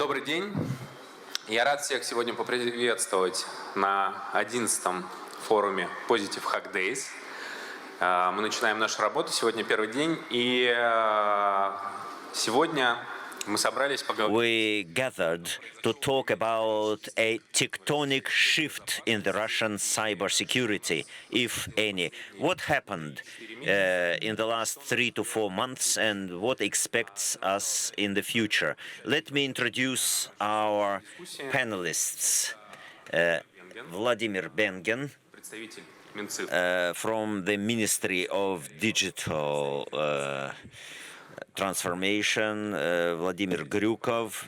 Добрый день. Я рад всех сегодня поприветствовать на 11-м форуме Positive Hack Days. Мы начинаем нашу работу. Сегодня первый день. И сегодня мы собрались поговорить. We gathered to talk about a tectonic shift in the Russian cybersecurity, if any. What happened in the last 3 to 4 months and what expects us in the future? Let me introduce our panelists. Vladimir Bengen from the Ministry of Digital Transformation, Vladimir Gryukov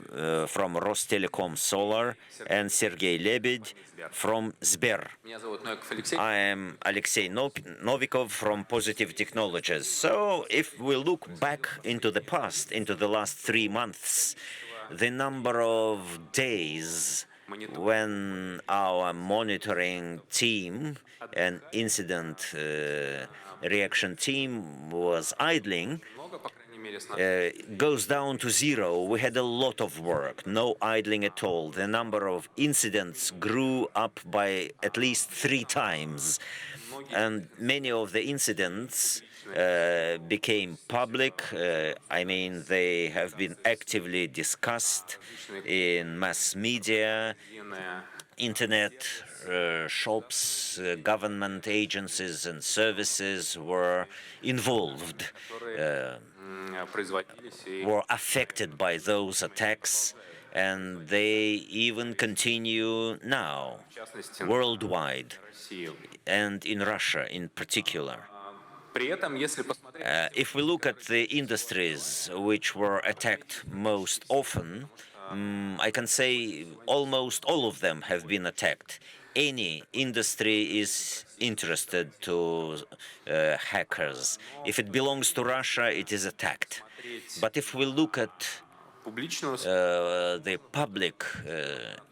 from Rostelecom Solar, and Sergey Lebed from Sber. I am Alexei Novikov from Positive Technologies. So if we look back into the past, into the last 3 months, the number of days when our monitoring team and incident reaction team was idling, goes down to zero. We had a lot of work, no idling at all. The number of incidents grew up by at least 3 times. And many of the incidents became public. I mean, they have been actively discussed in mass media, internet, shops, government agencies and services were involved, were affected by those attacks, and they even continue now, worldwide, and in Russia in particular. If we look at the industries which were attacked most often, I can say almost all of them have been attacked. Any industry is interested to hackers. If it belongs to Russia, it is attacked. But if we look at the public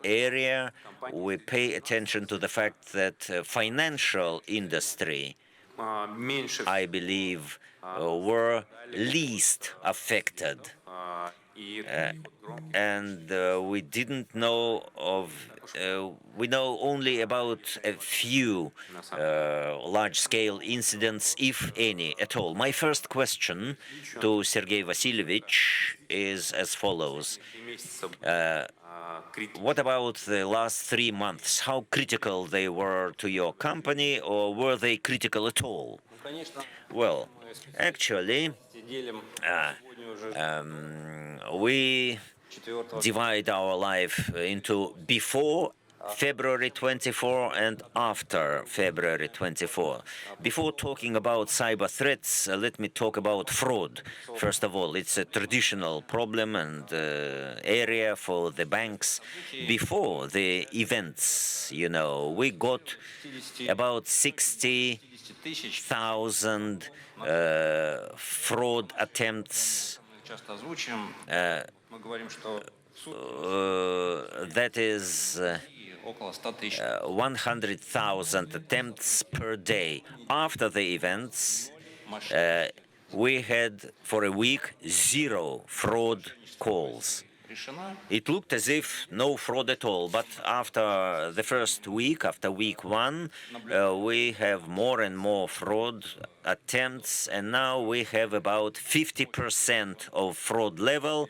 area, we pay attention to the fact that financial industry, I believe, were least affected. And we didn't know of, we know only about a few large-scale incidents, if any, at all. My first question to Sergey Vasilyevich is as follows. What about the last 3 months? How critical they were to your company, or were they critical at all? Well, actually, we divide our life into before February 24 and after February 24. Before talking about cyber threats, let me talk about fraud. First of all, it's a traditional problem and area for the banks. Before the events, we got about 60,000 fraud attempts. That is 100,000 attempts per day. After the events, we had for a week 0 fraud calls. It looked as if no fraud at all, but after the first week, after week 1, we have more and more fraud attempts, and now we have about 50% of fraud level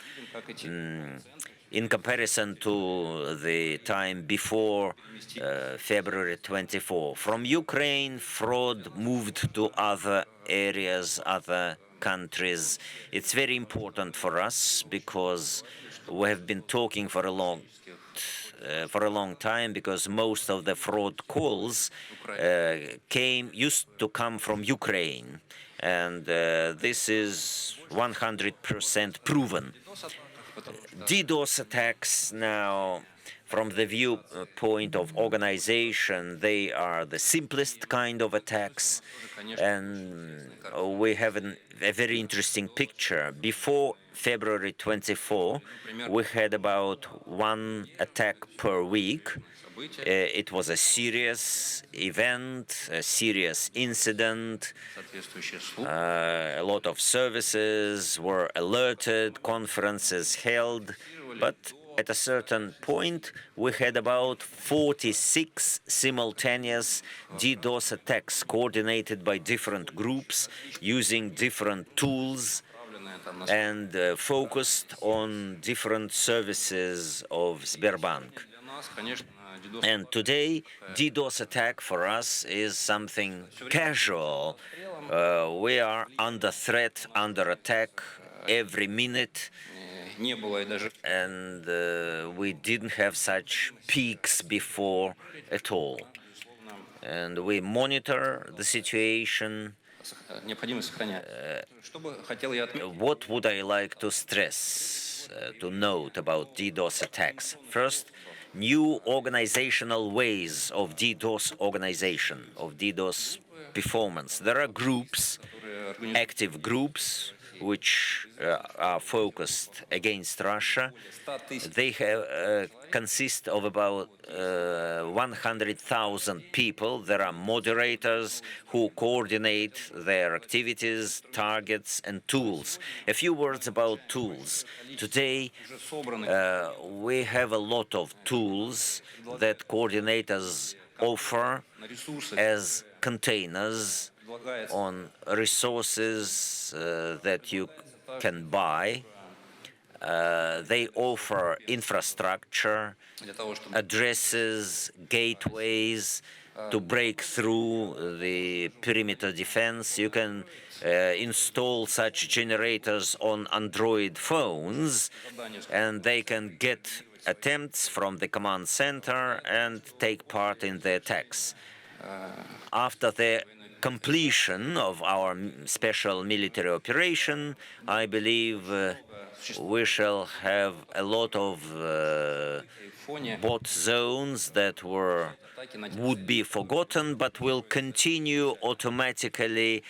in comparison to the time before February 24. From Ukraine, fraud moved to other areas, other countries. It's very important for us because we have been talking for a long time, because most of the fraud calls used to come from Ukraine, and this is 100% proven. DDoS attacks now, from the viewpoint of organization, they are the simplest kind of attacks, and we have a very interesting picture. Before February 24, we had about 1 attack per week. It was a serious event, a serious incident. A lot of services were alerted, conferences held, but at a certain point, we had about 46 simultaneous DDoS attacks coordinated by different groups using different tools and focused on different services of Sberbank. And today, DDoS attack for us is something casual. We are under threat, under attack every minute, and we didn't have such peaks before at all. And we monitor the situation. What would I like to stress, to note about DDoS attacks? First, new organizational ways of DDoS organization, of DDoS performance. There are groups, active groups, which are focused against Russia. They have consist of about 100,000 people. There are moderators who coordinate their activities, targets, and tools. A few words about tools. Today, we have a lot of tools that coordinators offer as containers on resources that you can buy. They offer infrastructure, addresses, gateways to break through the perimeter defense. You can install such generators on Android phones, and they can get attempts from the command center and take part in the attacks. After the completion of our special military operation, I believe we shall have a lot of bot zones that would be forgotten, but will continue automatically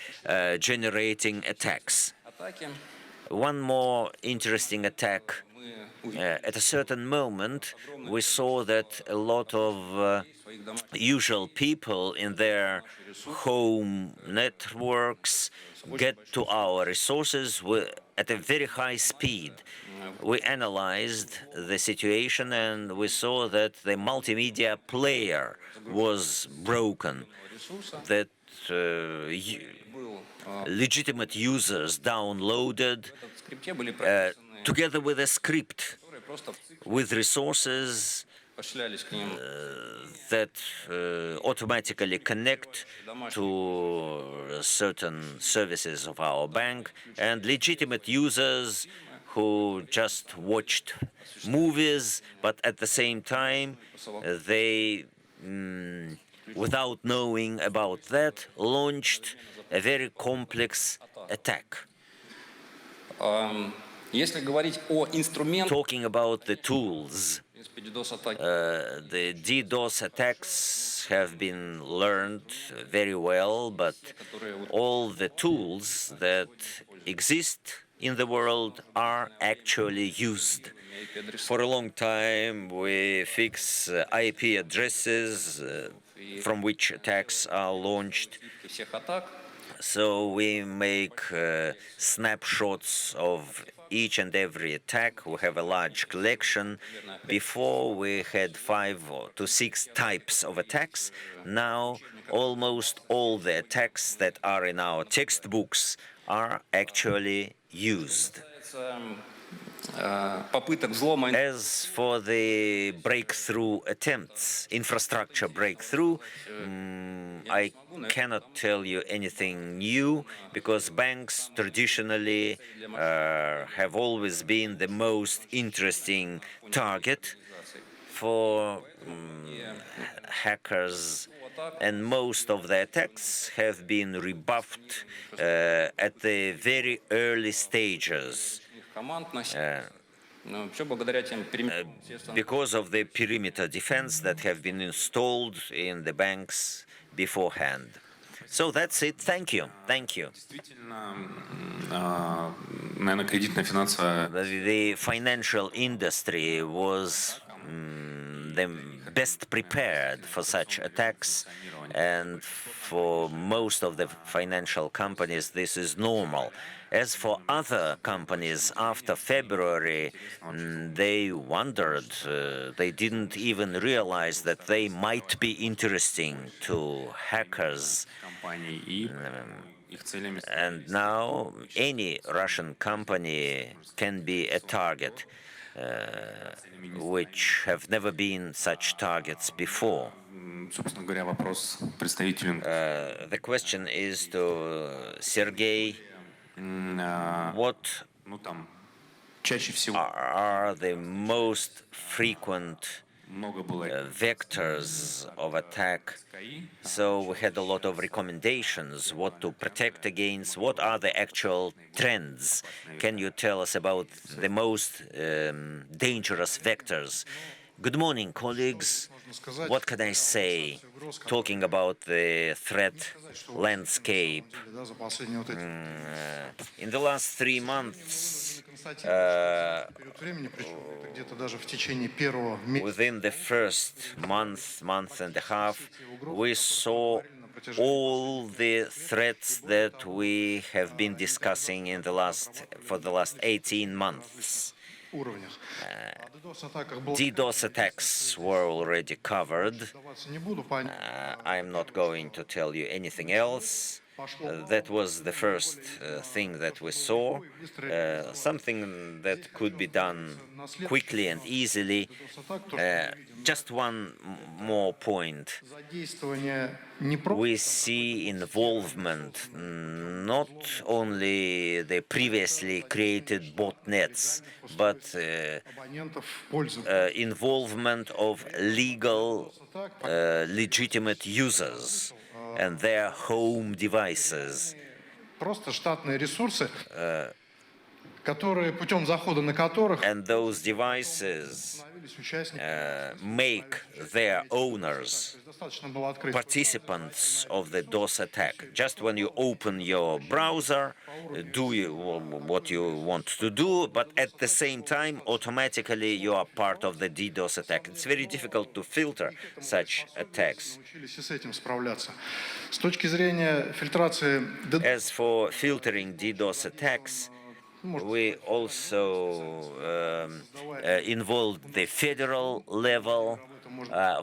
generating attacks. One more interesting attack. At a certain moment, we saw that a lot of usual people in their home networks get to our resources at a very high speed. We analyzed the situation and we saw that the multimedia player was broken, that legitimate users downloaded together with a script with resources that automatically connect to certain services of our bank, and legitimate users who just watched movies, but at the same time they, without knowing about that, launched a very complex attack. Talking about the tools, the DDoS attacks have been learned very well, but all the tools that exist in the world are actually used. For a long time, we fix IP addresses from which attacks are launched. So we make snapshots of each and every attack. We have a large collection. Before we had 5 to 6 types of attacks. Now almost all the attacks that are in our textbooks are actually used. As for the breakthrough attempts, infrastructure breakthrough, I cannot tell you anything new because banks traditionally have always been the most interesting target for hackers, and most of the attacks have been rebuffed at the very early stages. Because of the perimeter defense that have been installed in the banks beforehand. So that's it. Thank you. Thank you. The financial industry was the best prepared for such attacks, and for most of the financial companies, this is normal. As for other companies, after February, they wondered, they didn't even realize that they might be interesting to hackers. And now any Russian company can be a target, which have never been such targets before. The question is to Sergey, what are the most frequent vectors of attack? So we had a lot of recommendations, what to protect against, what are the actual trends. Can you tell us about the most dangerous vectors? Good morning, colleagues. What can I say, talking about the threat landscape? In the last 3 months, within the first month and a half, we saw all the threats that we have been discussing for the last 18 months. DDoS attacks were already covered. I'm not going to tell you anything else. That was the first thing that we saw, something that could be done quickly and easily. Just one more point. We see involvement, not only the previously created botnets, but involvement of legal, legitimate users and their home devices. And those devices make their owners participants of the DOS attack. Just when you open your browser, do what you want to do, but at the same time, automatically you are part of the DDoS attack. It's very difficult to filter such attacks. As for filtering DDoS attacks, we also involved the federal level.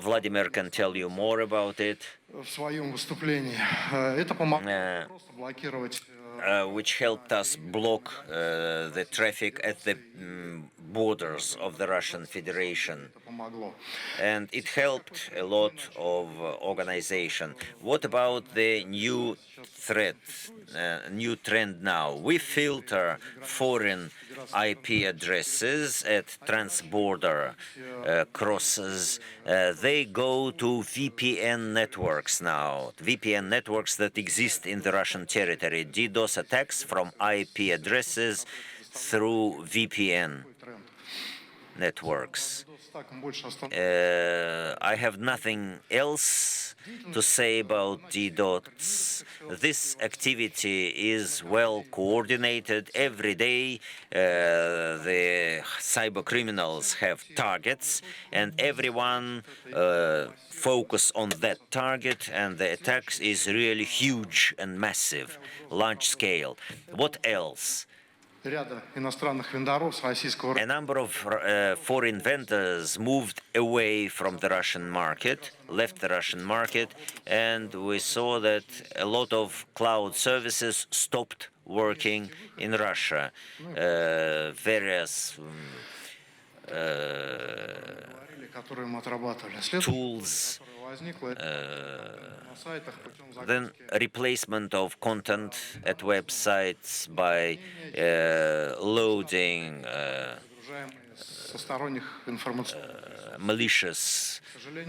Vladimir can tell you more about it. Which helped us block the traffic at the borders of the Russian Federation. And it helped a lot of organization. What about the new threat, new trend now? We filter foreign IP addresses at transborder crosses. They go to VPN networks now, VPN networks that exist in the Russian territory. DDoS attacks from IP addresses through VPN networks. I have nothing else to say about DDoS. This activity is well coordinated. Every day, the cyber criminals have targets, and everyone focus on that target, and the attacks is really huge and massive, large scale. What else? A number of foreign vendors moved away from the Russian market, left the Russian market, and we saw that a lot of cloud services stopped working in Russia. Various tools, then replacement of content at websites by loading malicious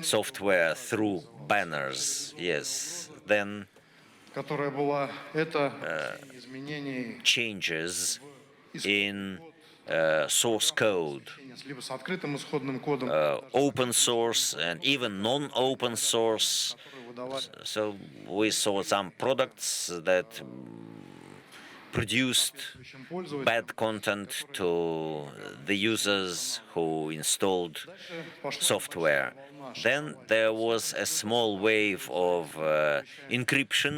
software through banners. Yes, then changes in source code, open source and even non-open source. So we saw some products that produced bad content to the users who installed software. Then there was a small wave of encryption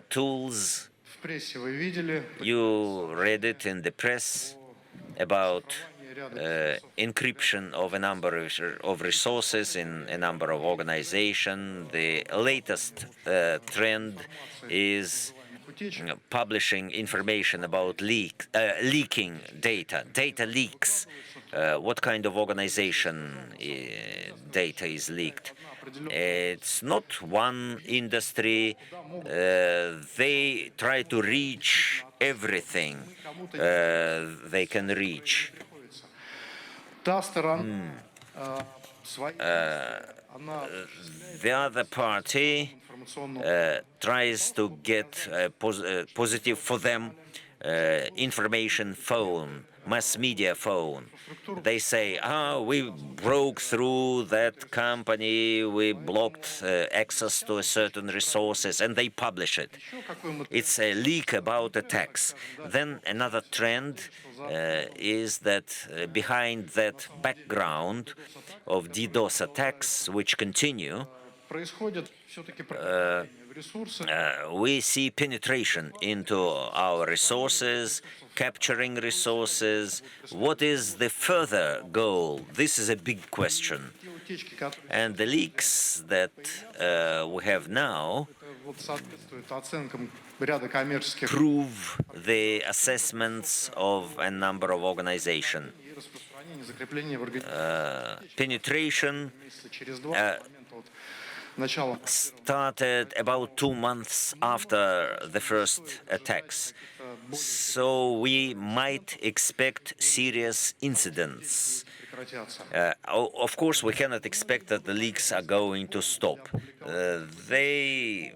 tools. You read it in the press about encryption of a number of resources in a number of organizations. The latest trend is publishing information about leaking data leaks. What kind of organization data is leaked? It's not one industry. They try to reach everything they can reach. The other party tries to get a positive for them information phone, mass media phone. They say, we broke through that company, we blocked access to a certain resources, and they publish it. It's a leak about attacks. Then another trend is that behind that background of DDoS attacks, which continue, we see penetration into our resources, capturing resources. What is the further goal? This is a big question. And the leaks that we have now prove the assessments of a number of organizations. Penetration started about 2 months after the first attacks. So we might expect serious incidents. Of course, we cannot expect that the leaks are going to stop. They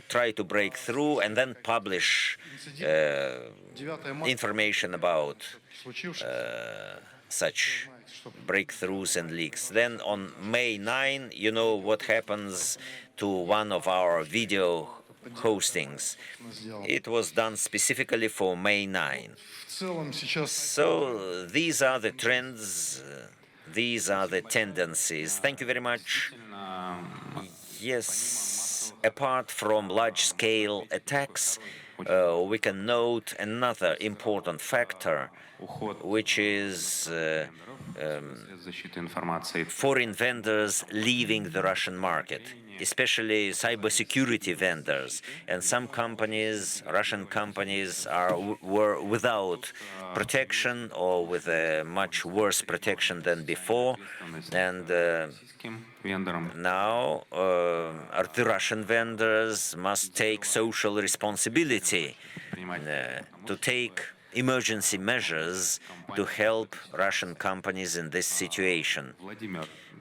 try to break through and then publish information about such breakthroughs and leaks. Then on May 9, you know what happens to one of our video hostings. It was done specifically for May 9. So these are the trends, these are the tendencies. Thank you very much. Yes, apart from large-scale attacks, we can note another important factor, which is foreign vendors leaving the Russian market, especially cybersecurity vendors. And some companies, Russian companies, were without protection or with a much worse protection than before. And now the Russian vendors must take social responsibility to take emergency measures to help Russian companies in this situation.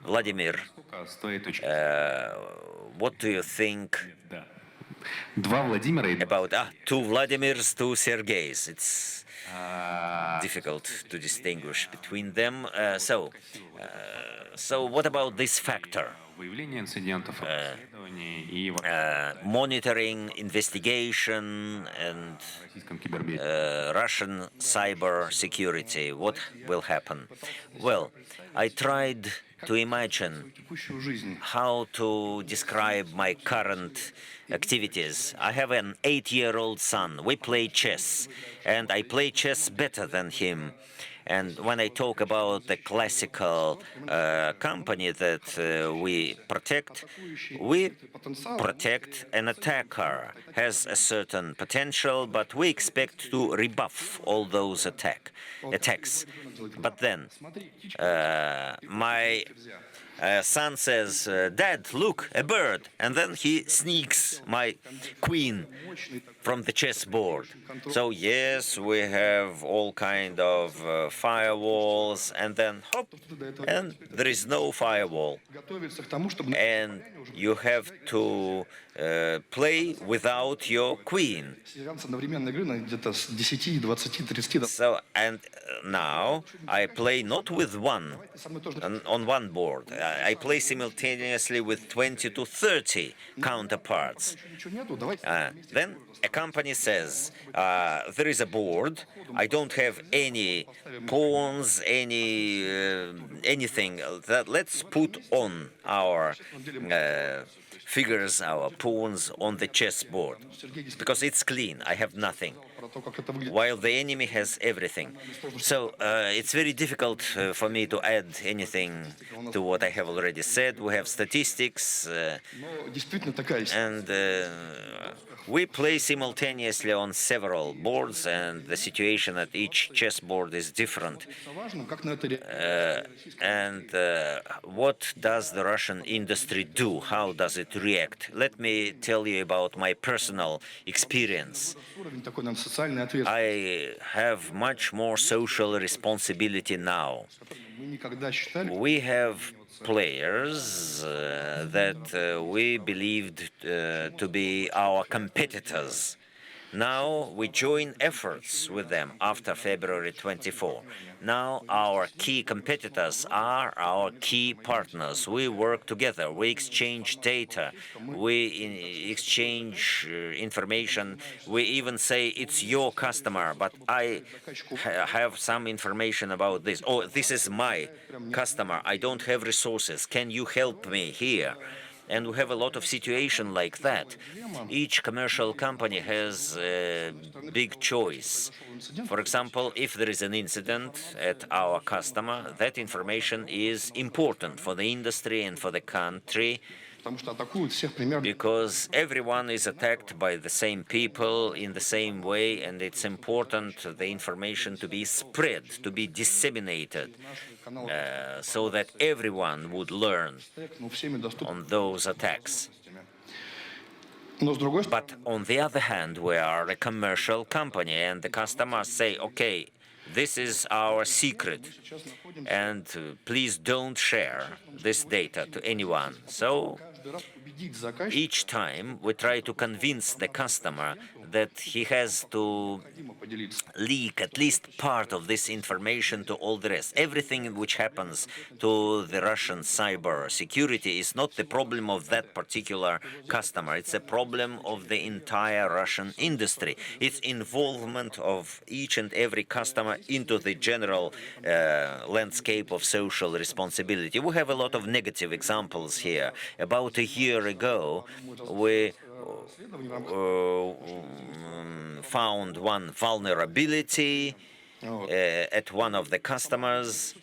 Vladimir, what do you think about two Vladimirs, two Sergeys? It's difficult to distinguish between them. So what about this factor? Monitoring, investigation, and Russian cyber security. What will happen? Well, I tried to imagine how to describe my current activities. I have an 8-year-old son. We play chess, and I play chess better than him. And when I talk about the classical company that we protect an attacker, has a certain potential, but we expect to rebuff all those attacks. But then my son says, "Dad, look, a bird," and then he sneaks my queen from the chessboard. So yes, we have all kind of firewalls, and then hop, and there is no firewall. And you have to play without your queen. So, and now I play not with one on one board. I play simultaneously with 20 to 30 counterparts. Then a company says, there is a board. I don't have any pawns, anything. Let's put on our figures, our pawns on the chessboard because it's clean. I have nothing, while the enemy has everything. So it's very difficult for me to add anything to what I have already said. We have statistics, and we play simultaneously on several boards, and the situation at each chessboard is different. And what does the Russian industry do? How does it react? Let me tell you about my personal experience. I have much more social responsibility now. We have players that we believed to be our competitors. Now we join efforts with them after February 24. Now our key competitors are our key partners. We work together, we exchange data, we exchange information, we even say it's your customer, but I have some information about this. Oh, this is my customer, I don't have resources, can you help me here? And we have a lot of situation like that. Each commercial company has a big choice. For example, if there is an incident at our customer, that information is important for the industry and for the country, because everyone is attacked by the same people in the same way, and it's important the information to be spread, to be disseminated, so that everyone would learn on those attacks. But on the other hand, we are a commercial company, and the customers say, okay, this is our secret, and please don't share this data to anyone. So each time we try to convince the customer that he has to leak at least part of this information to all the rest. Everything which happens to the Russian cyber security is not the problem of that particular customer. It's a problem of the entire Russian industry. It's involvement of each and every customer into the general landscape of social responsibility. We have a lot of negative examples here. About a year ago, we found one vulnerability at one of the customers.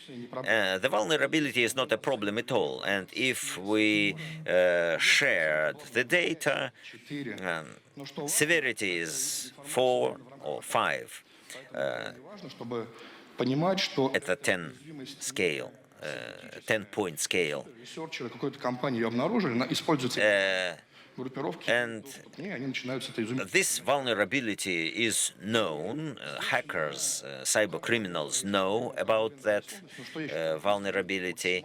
The vulnerability is not a problem at all, and if we shared the data, severity is 4 or 5 at the 10 scale. 10-point scale. And this vulnerability is known. Hackers, cyber criminals know about that vulnerability.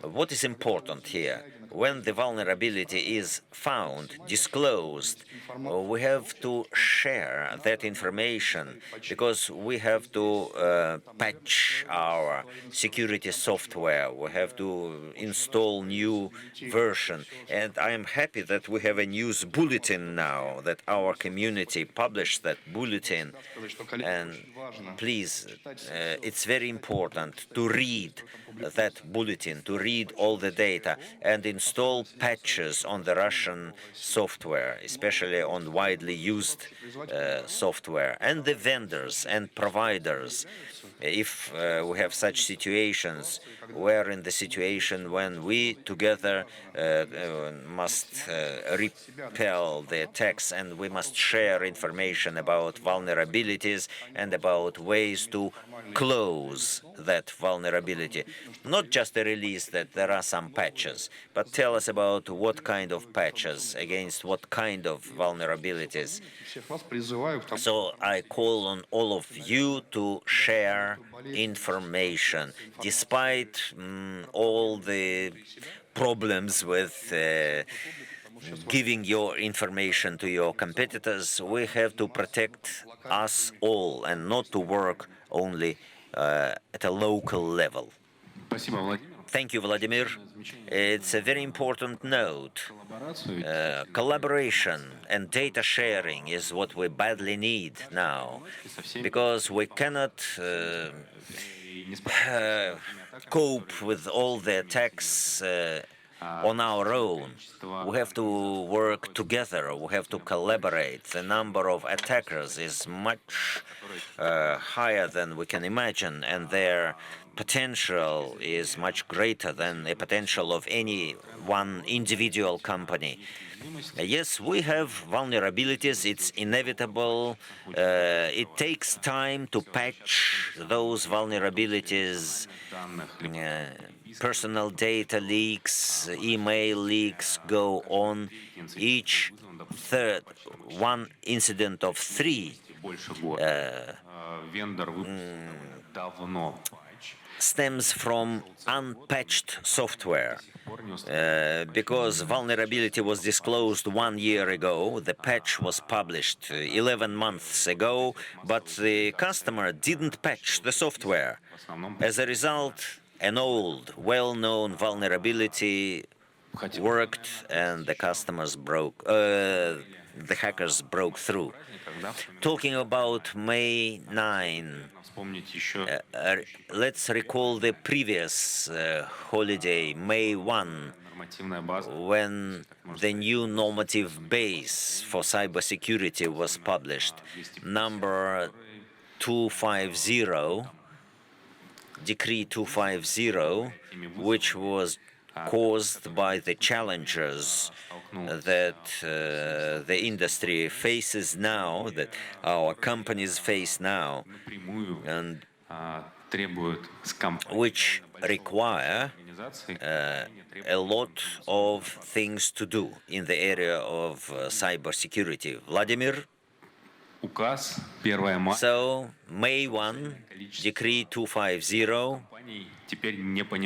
What is important here? When the vulnerability is found, disclosed, we have to share that information, because we have to patch our security software. We have to install new version. And I am happy that we have a news bulletin now, that our community published that bulletin. And please, it's very important to read that bulletin, to read all the data and install patches on the Russian software, especially on widely used software, and the vendors and providers. If we have such situations, we're in the situation when we together must repel the attacks, and we must share information about vulnerabilities and about ways to close that vulnerability. Not just a release that there are some patches, but tell us about what kind of patches, against what kind of vulnerabilities. So I call on all of you to share information. Despite all the problems with giving your information to your competitors, we have to protect us all and not to work only at a local level. Спасибо, Владимир. Thank you, Vladimir. It's a very important note. Collaboration and data sharing is what we badly need now, because we cannot cope with all the attacks on our own. We have to work together. We have to collaborate. The number of attackers is much higher than we can imagine, and their potential is much greater than the potential of any one individual company. Yes, we have vulnerabilities. It's inevitable. It takes time to patch those vulnerabilities. Personal data leaks, email leaks go on. Each third, one incident of three stems from unpatched software. Because vulnerability was disclosed 1 year ago, the patch was published 11 months ago, but the customer didn't patch the software. As a result, an old, well-known vulnerability worked and the hackers broke through. Talking about May 9, let's recall the previous holiday, May 1, when the new normative base for cybersecurity was published, number 250, Decree 250, which was caused by the challenges that the industry faces now, that our companies face now, and which require a lot of things to do in the area of cybersecurity. Vladimir? So, May 1, Decree 250.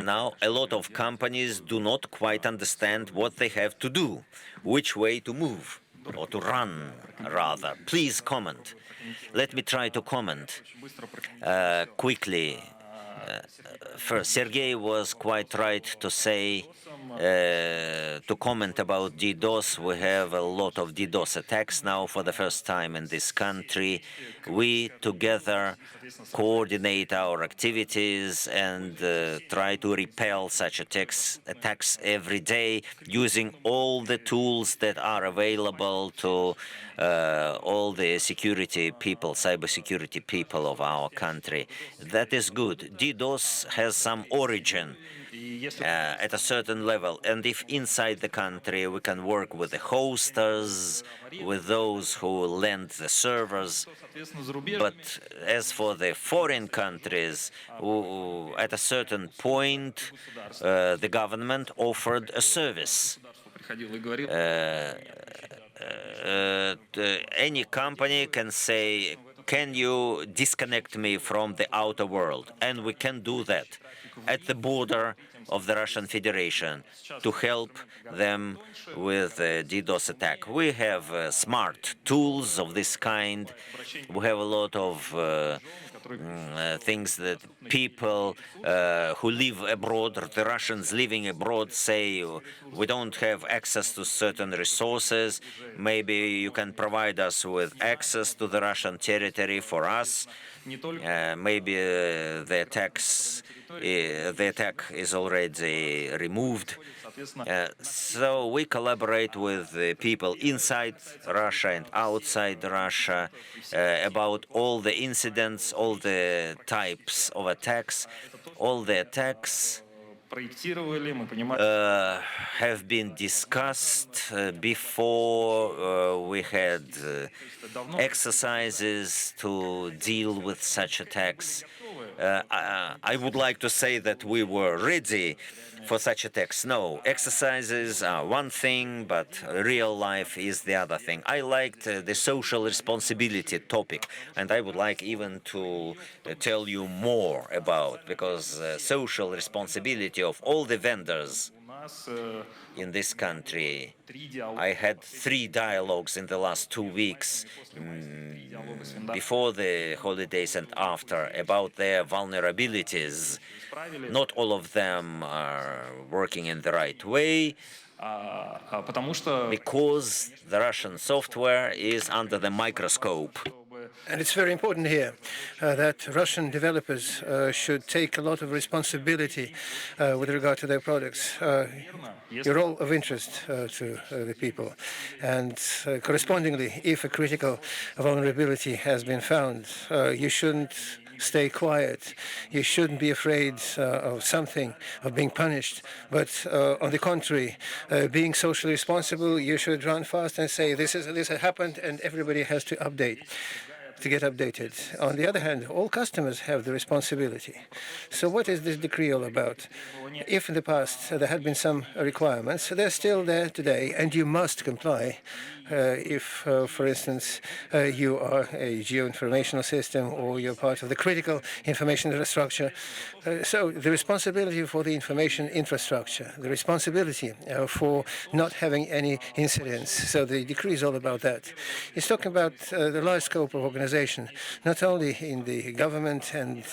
Now, a lot of companies do not quite understand what they have to do, which way to move, or to run, rather. Please comment. Let me try to comment quickly. First, Sergey was quite right to say, to comment about DDoS. We have a lot of DDoS attacks now for the first time in this country. We together coordinate our activities and try to repel such attacks every day using all the tools that are available to all the security people, cybersecurity people of our country. That is good. DDoS has some origin at a certain level, and if inside the country we can work with the hosters, with those who lend the servers, but as for the foreign countries, at a certain point the government offered a service. Any company can say, can you disconnect me from the outer world? And we can do that at the border of the Russian Federation to help them with a DDoS attack. We have smart tools of this kind. We have a lot of things that people who live abroad, the Russians living abroad, say we don't have access to certain resources. Maybe you can provide us with access to the Russian territory for us. Maybe the attack is already removed. So we collaborate with the people inside Russia and outside Russia about all the incidents, all the types of attacks. All the attacks have been discussed before we had exercises to deal with such attacks. I would like to say that we were ready for such attacks. No, exercises are one thing, but real life is the other thing. I liked the social responsibility topic, and I would like even to tell you more about, because social responsibility of all the vendors in this country. I had 3 dialogues in the last 2 weeks, before the holidays and after, about their vulnerabilities. Not all of them are working in the right way, because the Russian software is under the microscope. And it's very important here that Russian developers should take a lot of responsibility with regard to their products. You're all of interest to the people. And correspondingly, if a critical vulnerability has been found, you shouldn't stay quiet. You shouldn't be afraid of something, of being punished. But on the contrary, being socially responsible, you should run fast and say, this has happened, and everybody has to get updated. On the other hand, all customers have the responsibility. So what is this decree all about? If in the past there had been some requirements, they're still there today, and you must comply. If, for instance, you are a geoinformational system or you're part of the critical information infrastructure. So the responsibility for the information infrastructure, the responsibility for not having any incidents. So the decree is all about that. It's talking about the large scope of organization, not only in the government and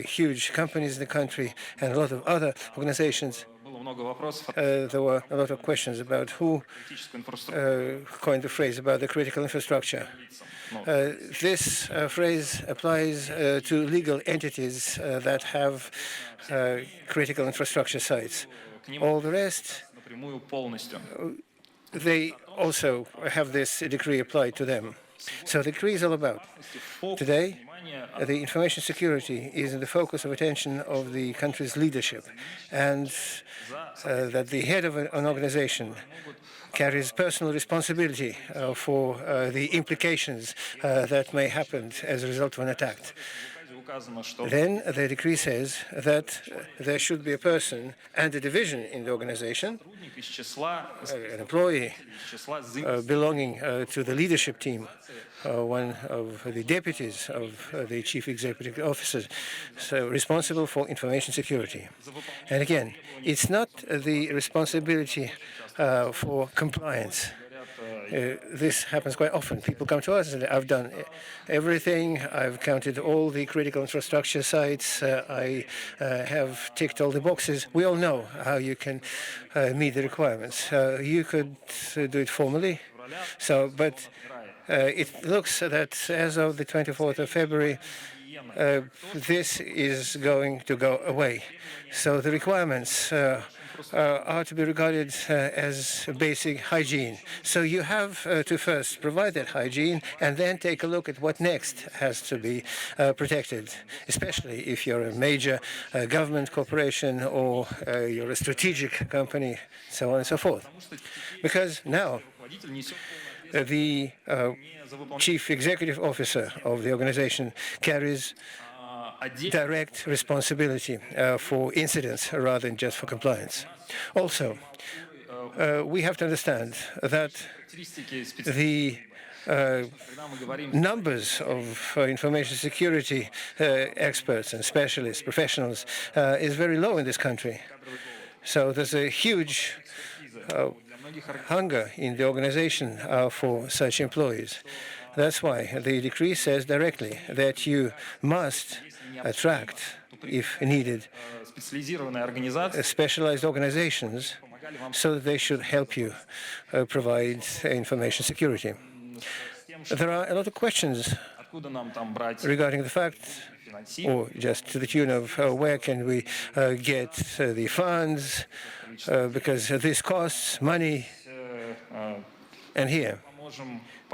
huge companies in the country and a lot of other organizations. There were a lot of questions about who coined the phrase about the critical infrastructure. This phrase applies to legal entities that have critical infrastructure sites. All the rest, they also have this decree applied to them. So the decree is all about. Today, the information security is in the focus of attention of the country's leadership, and that the head of an organization carries personal responsibility for the implications that may happen as a result of an attack. Then the decree says that there should be a person and a division in the organization, an employee belonging to the leadership team, one of the deputies of the chief executive officers, so responsible for information security. And again, it's not the responsibility for compliance. This happens quite often. People come to us and say, I've done everything. I've counted all the critical infrastructure sites. I have ticked all the boxes. We all know how you can meet the requirements. You could do it formally. But it looks that as of the 24th of February, this is going to go away. So the requirements are to be regarded as basic hygiene. So you have to first provide that hygiene and then take a look at what next has to be protected, especially if you're a major government corporation or you're a strategic company, so on and so forth. Because now the chief executive officer of the organization carries direct responsibility for incidents rather than just for compliance. Also, we have to understand that the numbers of information security experts and specialists, professionals, is very low in this country. So there's a huge hunger in the organization for such employees. That's why the decree says directly that you must attract, if needed, specialized organizations so that they should help you provide information security. There are a lot of questions regarding the fact, or just to the tune of where can we get the funds, because this costs money. And here,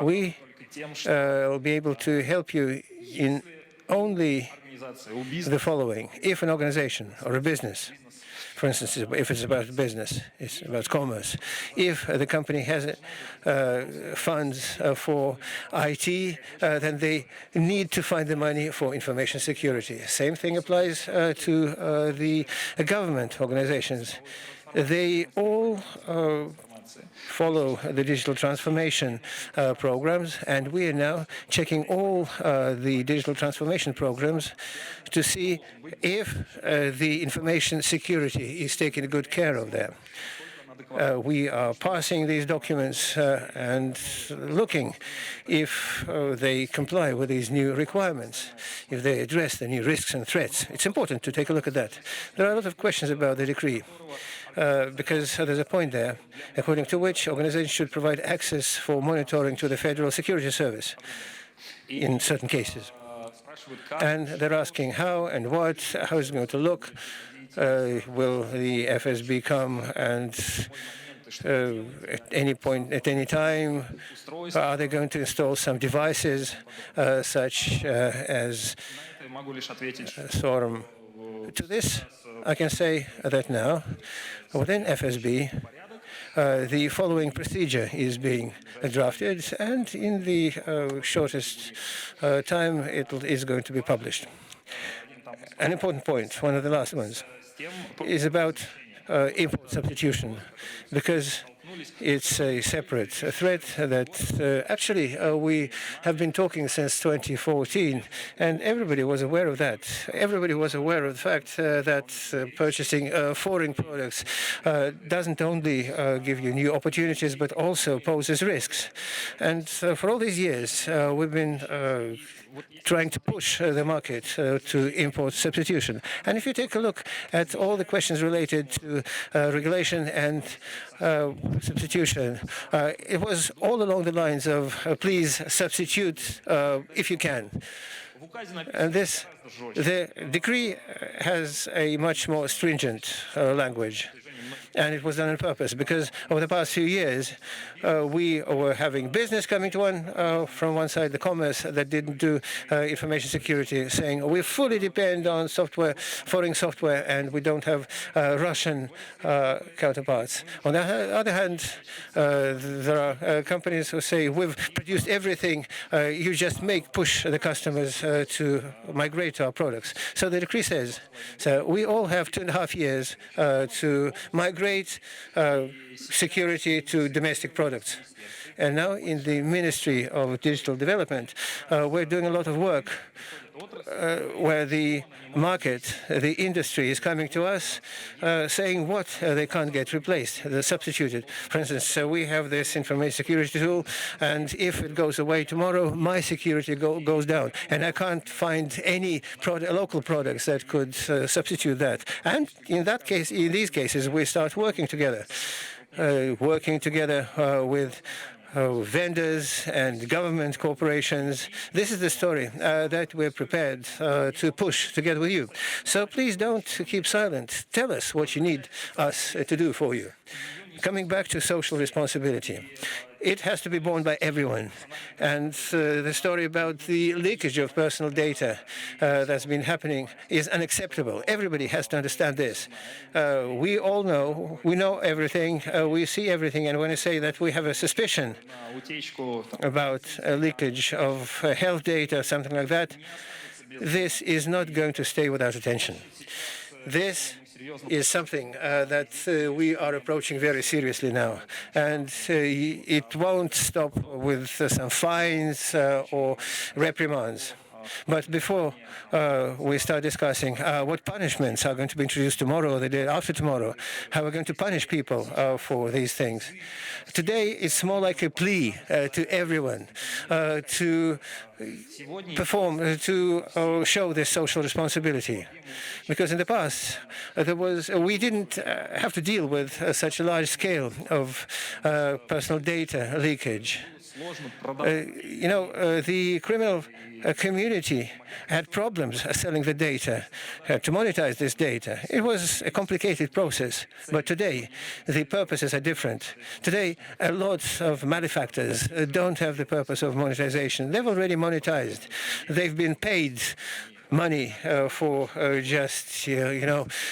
we will be able to help you in only the following. If an organization or a business, for instance, if it's about business, it's about commerce, if the company has funds for IT, then they need to find the money for information security. Same thing applies to the government organizations. They all follow the digital transformation programs, and we are now checking all the digital transformation programs to see if the information security is taken good care of them. We are passing these documents and looking if they comply with these new requirements, if they address the new risks and threats. It's important to take a look at that. There are a lot of questions about the decree. Because there's a point there, according to which organizations should provide access for monitoring to the Federal Security Service in certain cases. And they're asking how and what, how it's going to look. Will the FSB come and at any point, at any time, are they going to install some devices such as SORM? To this, I can say that now, within FSB, the following procedure is being drafted, and in the shortest time, it is going to be published. An important point, one of the last ones, is about import substitution, because it's a separate threat that actually we have been talking since 2014, and everybody was aware of that. Everybody was aware of the fact that purchasing foreign products doesn't only give you new opportunities, but also poses risks. And for all these years, we've been trying to push the market to import substitution. And if you take a look at all the questions related to regulation and substitution, it was all along the lines of please substitute if you can. And the decree has a much more stringent language. And it was done on purpose, because over the past few years, we were having business coming to from one side, the commerce that didn't do information security, saying we fully depend on software, foreign software, and we don't have Russian counterparts. On the other hand, there are companies who say we've produced everything, you just push the customers to migrate to our products. So the decree says, so we all have 2.5 years to migrate security to domestic products. And now in the Ministry of Digital Development, we're doing a lot of work where the market, the industry is coming to us saying what they can't get replaced, they're substituted. For instance, we have this information security tool, and if it goes away tomorrow, my security goes down, and I can't find any local products that could substitute that. And in that case, in these cases, we start working together with vendors and government corporations. This is the story that we're prepared to push together with you. So please don't keep silent. Tell us what you need us to do for you. Coming back to social responsibility, it has to be borne by everyone. And the story about the leakage of personal data that's been happening is unacceptable. Everybody has to understand this. We all know, we know everything, we see everything, and when I say that we have a suspicion about a leakage of health data, something like that, this is not going to stay without attention. This is something that we are approaching very seriously now. And it won't stop with some fines or reprimands. But before we start discussing what punishments are going to be introduced tomorrow or the day after tomorrow, how we're going to punish people for these things, today it's more like a plea to everyone to perform, to show this social responsibility. Because in the past, we didn't have to deal with such a large scale of personal data leakage. The criminal community had problems selling the data, to monetize this data. It was a complicated process, but today the purposes are different. Today, a lot of malefactors don't have the purpose of monetization. They've already monetized. They've been paid money for just,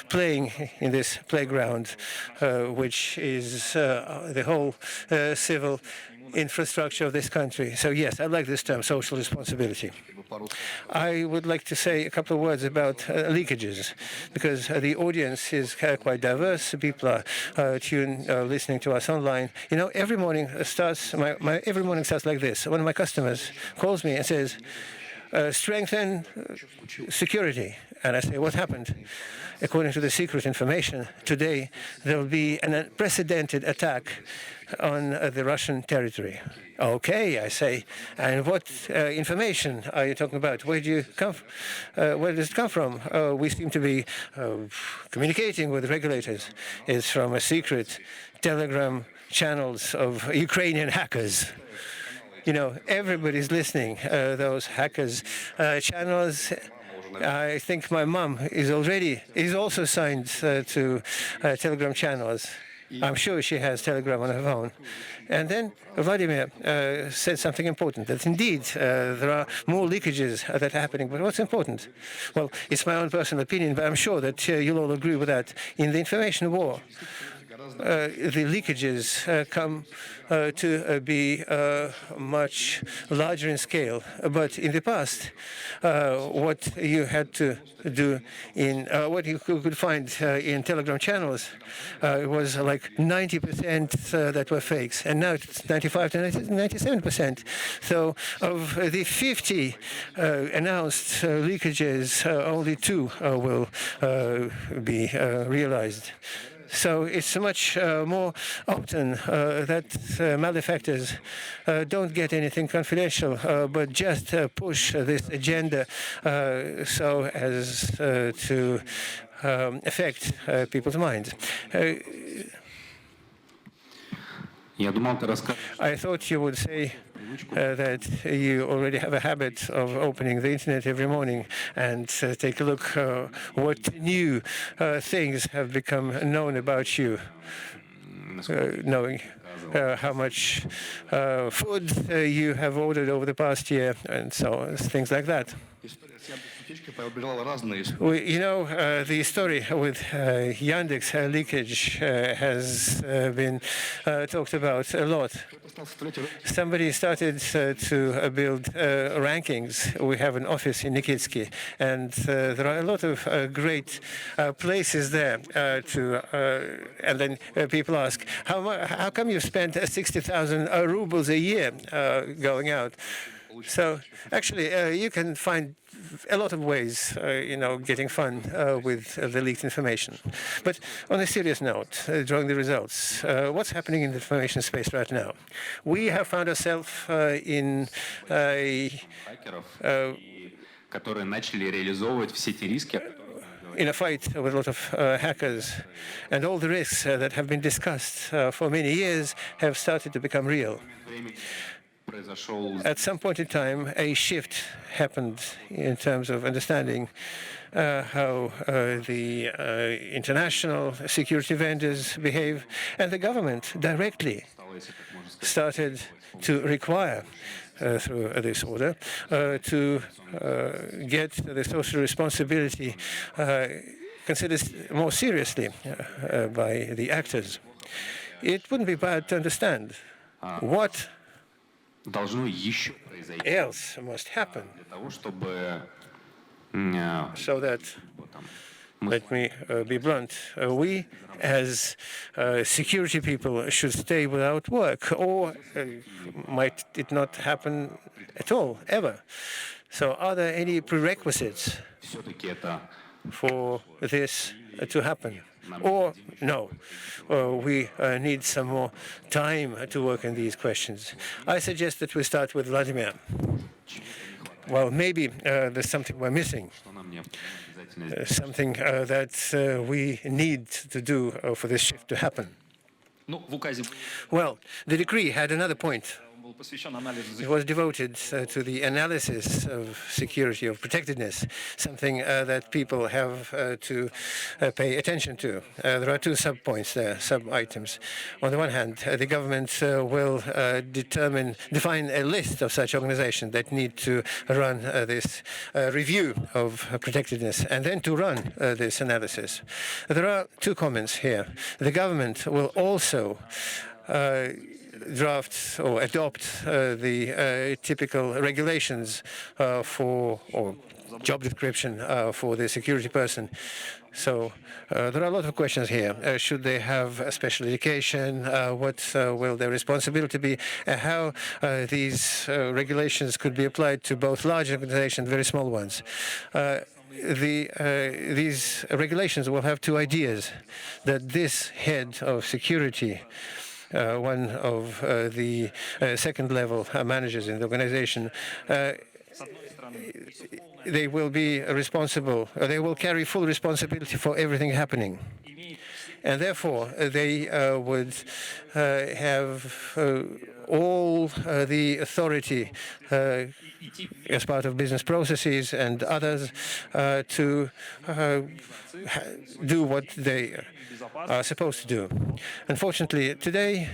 playing in this playground, which is the whole civil infrastructure of this country. So yes, I like this term, social responsibility. I would like to say a couple of words about leakages, because the audience is quite diverse. People are listening to us online. Every morning starts every morning starts like this. One of my customers calls me and says, strengthen security. And I say, what happened? According to the secret information, today there will be an unprecedented attack on the Russian territory. Okay, I say, and what information are you talking about? Where does it come from? We seem to be communicating with regulators. It's from a secret Telegram channels of Ukrainian hackers. You know, everybody's listening. Those hackers channels. I think my mom is also signed to Telegram channels. I'm sure she has Telegram on her phone. And then Vladimir said something important, that indeed there are more leakages that are happening. But what's important? Well, it's my own personal opinion, but I'm sure that you'll all agree with that. In the information war, the leakages come to be much larger in scale. But in the past, what you had to do what you could find in Telegram channels was like 90% that were fakes, and now it's 95 to 97%. So of the 50 announced leakages, only 2 will be realized. So it's much more often that malefactors don't get anything confidential, but just push this agenda so as to affect people's minds. I thought you would say that you already have a habit of opening the internet every morning and take a look what new things have become known about you, knowing how much food you have ordered over the past year, and so on, things like that. You know, the story with Yandex leakage has been talked about a lot. Somebody started to build rankings. We have an office in Nikitsky, and there are a lot of great places there and then people ask, how come you spend 60,000 rubles a year going out? So actually, you can find a lot of ways, getting fun with the leaked information. But on a serious note, drawing the results, what's happening in the information space right now? We have found ourselves in a fight with a lot of hackers, and all the risks that have been discussed for many years have started to become real. At some point in time, a shift happened in terms of understanding how the international security vendors behave, and the government directly started to require, through this order, to get the social responsibility considered more seriously by the actors. It wouldn't be bad to understand what else must happen so that, let me be blunt, we as security people should stay without work, or might it not happen at all, ever? So are there any prerequisites for this to happen? Or no, we need some more time to work on these questions. I suggest that we start with Vladimir. Well, maybe there's something we're missing, something that we need to do for this shift to happen. Well, the decree had another point. It was devoted to the analysis of security, of protectedness, something that people have to pay attention to. There are 2 sub-points there, sub-items. On the one hand, the government will define a list of such organizations that need to run this review of protectedness, and then to run this analysis. There are 2 comments here. The government will also draft or adopt the typical regulations for, or job description for the security person. So there are a lot of questions here. Should they have a special education? What will their responsibility be? How these regulations could be applied to both large organizations and very small ones? These regulations will have two ideas: that this head of security, one of the second-level managers in the organization, they will be responsible, they will carry full responsibility for everything happening. And therefore, they would have all the authority as part of business processes and others to do what they are supposed to do. Unfortunately, today,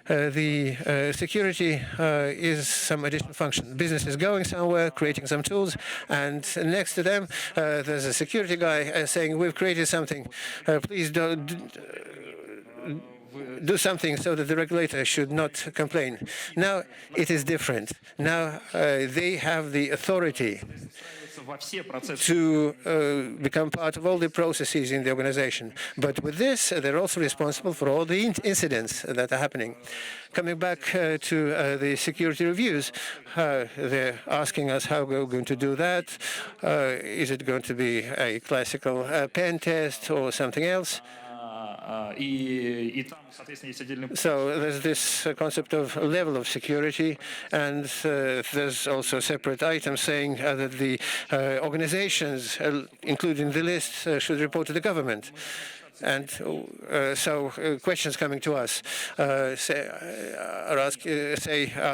the security is some additional function. Business is going somewhere, creating some tools, and next to them, there's a security guy saying, "We've created something. Please do something so that the regulator should not complain." Now it is different. Now they have the authority to become part of all the processes in the organization. But with this, they're also responsible for all the incidents that are happening. Coming back to the security reviews, they're asking us how we're going to do that. Is it going to be a classical pen test or something else? So there's this concept of level of security, and there's also separate items saying that the organizations, including the list, should report to the government. And so questions coming to us say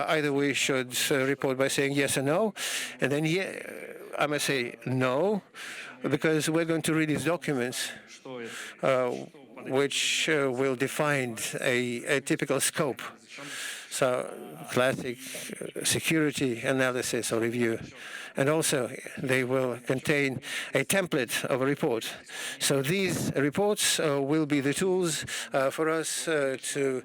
either we should report by saying yes or no, and then I must say no, because we're going to read these documents which will define a typical scope. So classic security analysis or review. And also they will contain a template of a report. So these reports will be the tools for us to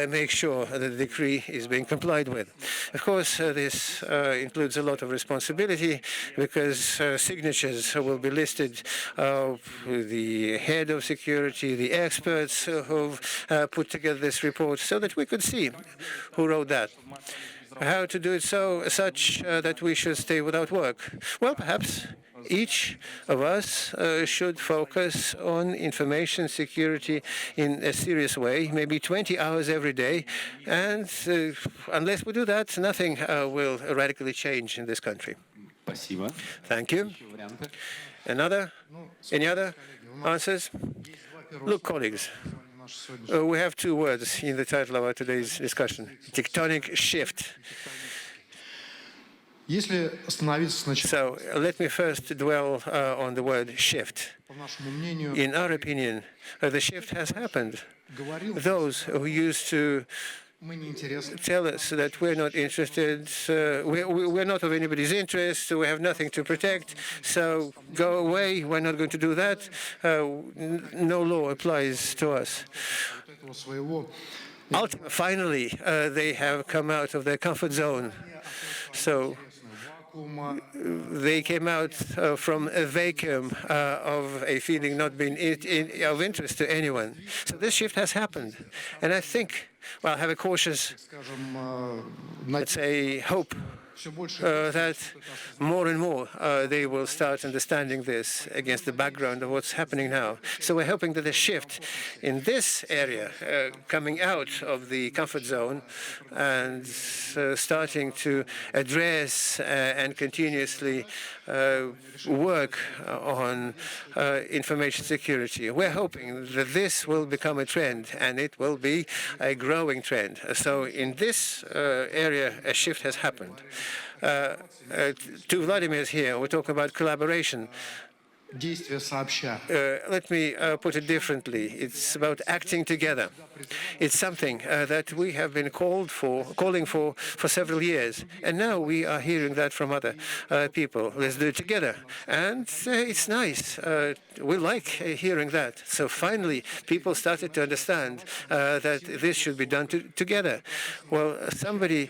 make sure that the decree is being complied with. Of course, this includes a lot of responsibility, because signatures will be listed, the head of security, the experts who've put together this report, so that we could see who wrote that. How to do it such that we should stay without work? Well, perhaps each of us should focus on information security in a serious way, maybe 20 hours every day. And unless we do that, nothing will radically change in this country. Thank you. Any other answers? Look, colleagues. We have two words in the title of our today's discussion: tectonic shift. So let me first dwell on the word shift. In our opinion, the shift has happened. Those who used to tell us that we're not interested, we're not of anybody's interest, we have nothing to protect, so go away, we're not going to do that, no law applies to us. Finally, they have come out of their comfort zone. So they came out from a vacuum of a feeling not being of interest to anyone. So this shift has happened. And I think, well, I have a cautious, let's say, hope that more and more they will start understanding this against the background of what's happening now. So we're hoping that the shift in this area, coming out of the comfort zone and starting to address and continuously work on information security, we're hoping that this will become a trend, and it will be a growing trend. So in this area, a shift has happened. To Vladimir's here, we're talking about collaboration. Let me put it differently. It's about acting together. It's something that we have been calling for several years, and now we are hearing that from other people. Let's do it together, and it's nice. We like hearing that. So finally, people started to understand that this should be done together. Well, somebody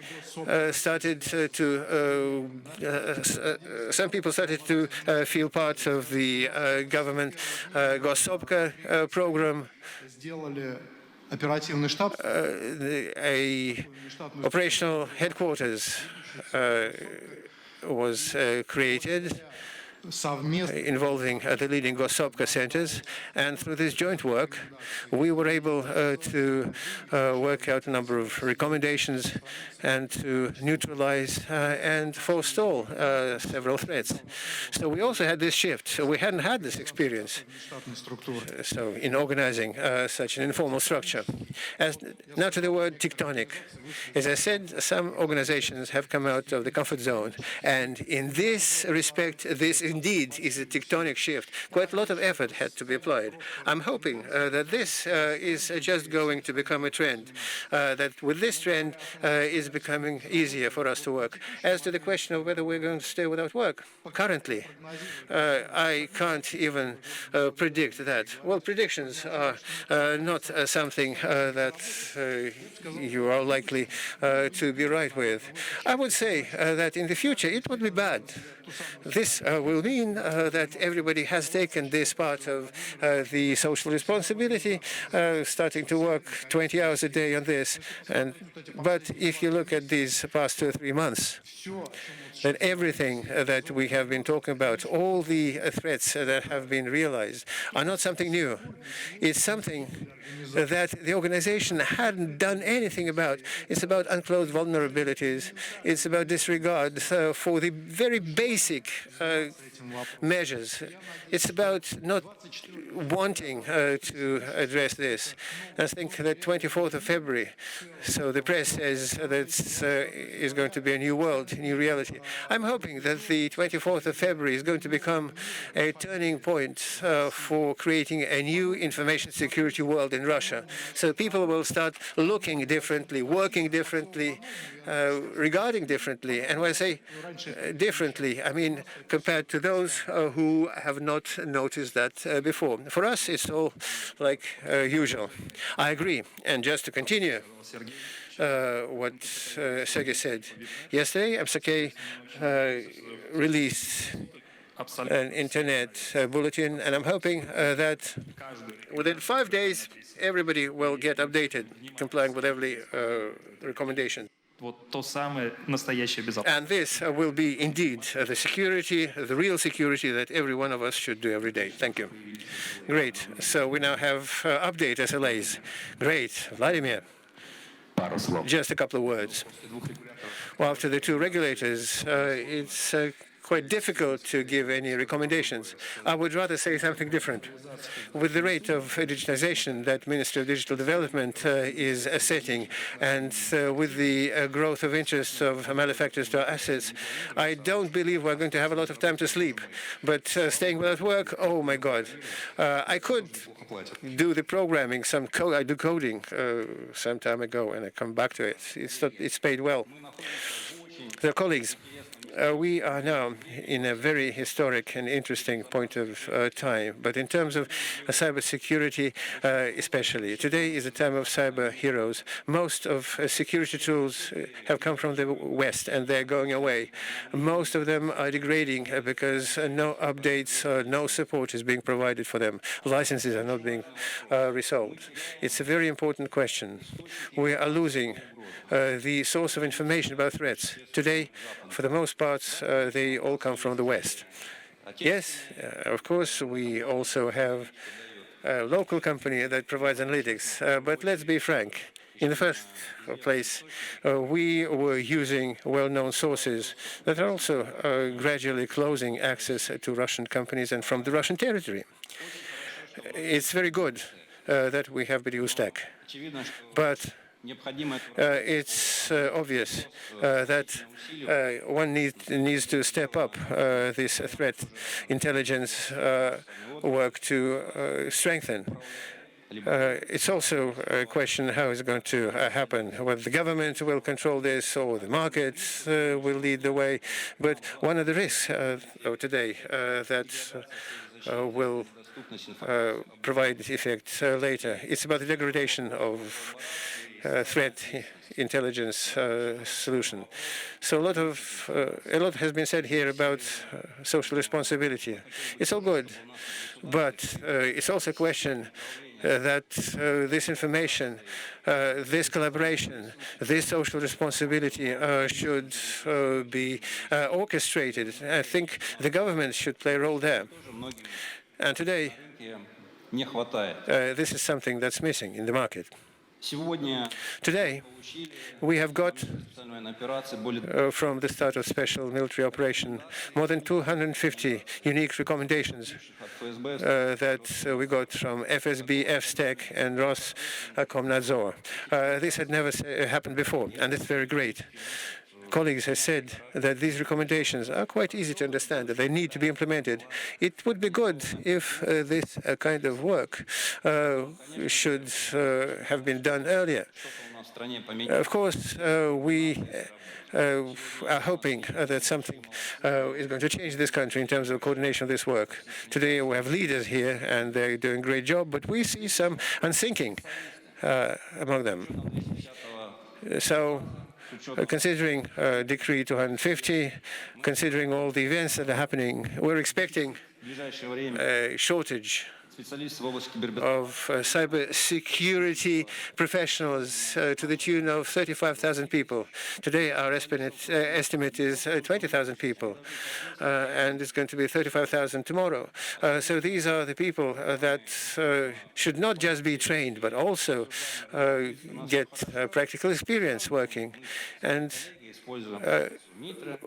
started some people started to feel part of the government Gossopka program. A operational headquarters was created involving the leading Gossopka centers, and through this joint work we were able to work out a number of recommendations and to neutralize and forestall several threats. So we also had this shift. So we hadn't had this experience in organizing such an informal structure. Now to the word tectonic. As I said, some organizations have come out of the comfort zone, and in this respect, this indeed is a tectonic shift. Quite a lot of effort had to be applied. I'm hoping that this is just going to become a trend, that with this trend is becoming easier for us to work. As to the question of whether we're going to stay without work, currently, I can't even predict that. Well, predictions are not something that you are likely to be right with. I would say that in the future it would be bad. This will mean that everybody has taken this part of the social responsibility, starting to work 20 hours a day on this. But if you look at these past 2 or 3 months, that everything that we have been talking about, all the threats that have been realized, are not something new. It's something that the organization hadn't done anything about. It's about unclosed vulnerabilities. It's about disregard for the very basic measures. It's about not wanting to address this. I think that 24th of February, so the press says that is going to be a new world, a new reality. I'm hoping that the 24th of February is going to become a turning point for creating a new information security world in Russia. So people will start looking differently, working differently, regarding differently. And when I say differently, I mean compared to those who have not noticed that before. For us, it's all like usual. I agree. And just to continue what Sergey said, yesterday, MSK released an internet bulletin, and I'm hoping that within 5 days, everybody will get updated, complying with every recommendation. And this will be indeed the security, the real security that every one of us should do every day. Thank you. Great. So we now have update SLAs. Great. Vladimir. Just a couple of words. Well, after the two regulators, it's quite difficult to give any recommendations. I would rather say something different. With the rate of digitization that Ministry of Digital Development is setting, and with the growth of interest of malefactors to our assets, I don't believe we're going to have a lot of time to sleep. But staying without work, oh my God. I could do the programming, I do coding some time ago, and I come back to it. It's paid well. So, colleagues, we are now in a very historic and interesting point of time. But in terms of cybersecurity, especially, today is a time of cyber heroes. Most of security tools have come from the West, and they're going away. Most of them are degrading because no updates, no support is being provided for them. Licenses are not being resolved. It's a very important question. We are losing the source of information about threats. Today, for the most part, they all come from the West. Yes, of course, we also have a local company that provides analytics. But let's be frank. In the first place, we were using well-known sources that are also gradually closing access to Russian companies and from the Russian territory. It's very good that we have Beriustek. But It's obvious that one needs to step up this threat intelligence work to strengthen. It's also a question how is it going to happen, whether the government will control this or the markets will lead the way. But one of the risks today that will provide effect later, it's about the degradation of threat intelligence solution. So a lot has been said here about social responsibility. It's all good, but it's also a question that this information, this collaboration, this social responsibility should be orchestrated. I think the government should play a role there. And today, this is something that's missing in the market. Today, we have got, from the start of special military operation, more than 250 unique recommendations that we got from FSB, FSTEC, and Roskomnadzor. This had never happened before, and it's very great. Colleagues have said that these recommendations are quite easy to understand, that they need to be implemented. It would be good if this kind of work should have been done earlier. Of course, we are hoping that something is going to change this country in terms of coordination of this work. Today we have leaders here and they're doing a great job, but we see some unthinking among them. So, considering Decree 250, considering all the events that are happening, we're expecting a shortage of cybersecurity professionals to the tune of 35,000 people. Today, our estimate is 20,000 people, and it's going to be 35,000 tomorrow. So these are the people that should not just be trained, but also get practical experience working. And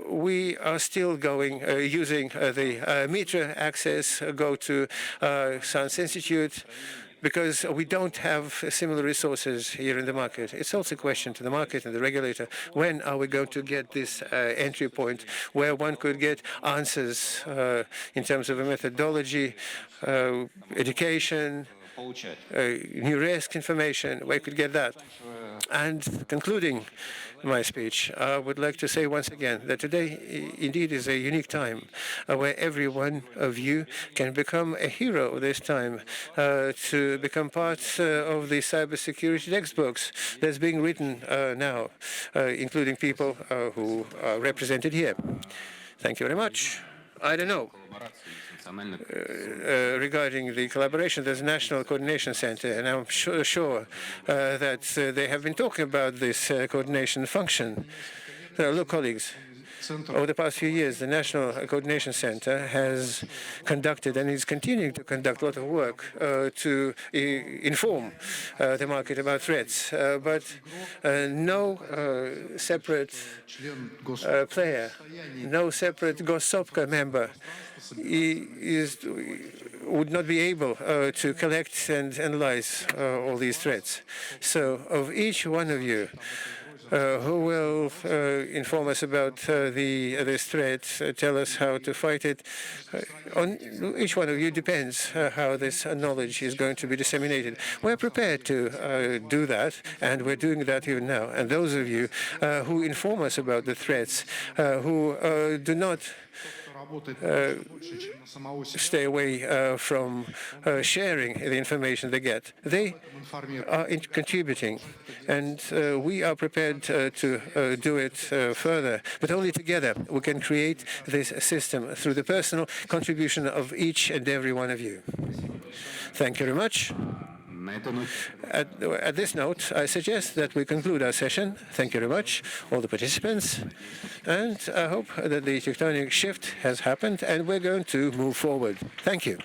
we are still using the meter access, go to Science Institute, because we don't have similar resources here in the market. It's also a question to the market and the regulator, when are we going to get this entry point where one could get answers in terms of a methodology, education, new risk information, where could get that. And concluding my speech, I would like to say once again that today indeed is a unique time where every one of you can become a hero this time, to become part of the cybersecurity textbooks that's being written now, including people who are represented here. Thank you very much. I don't know. Regarding the collaboration, there's a National Coordination Center, and I'm sure that they have been talking about this coordination function. Look, colleagues, over the past few years, the National Coordination Center has conducted and is continuing to conduct a lot of work to inform the market about threats. But no separate player, no separate Gossopka member would not be able to collect and analyze all these threats. So of each one of you who will inform us about this threat, tell us how to fight it. On each one of you depends how this knowledge is going to be disseminated. We're prepared to do that, and we're doing that even now. And those of you who inform us about the threats, who do not stay away from sharing the information they get. They are contributing, and we are prepared to do it further. But only together we can create this system through the personal contribution of each and every one of you. Thank you very much. At this note, I suggest that we conclude our session. Thank you very much, all the participants. And I hope that the tectonic shift has happened and we're going to move forward. Thank you.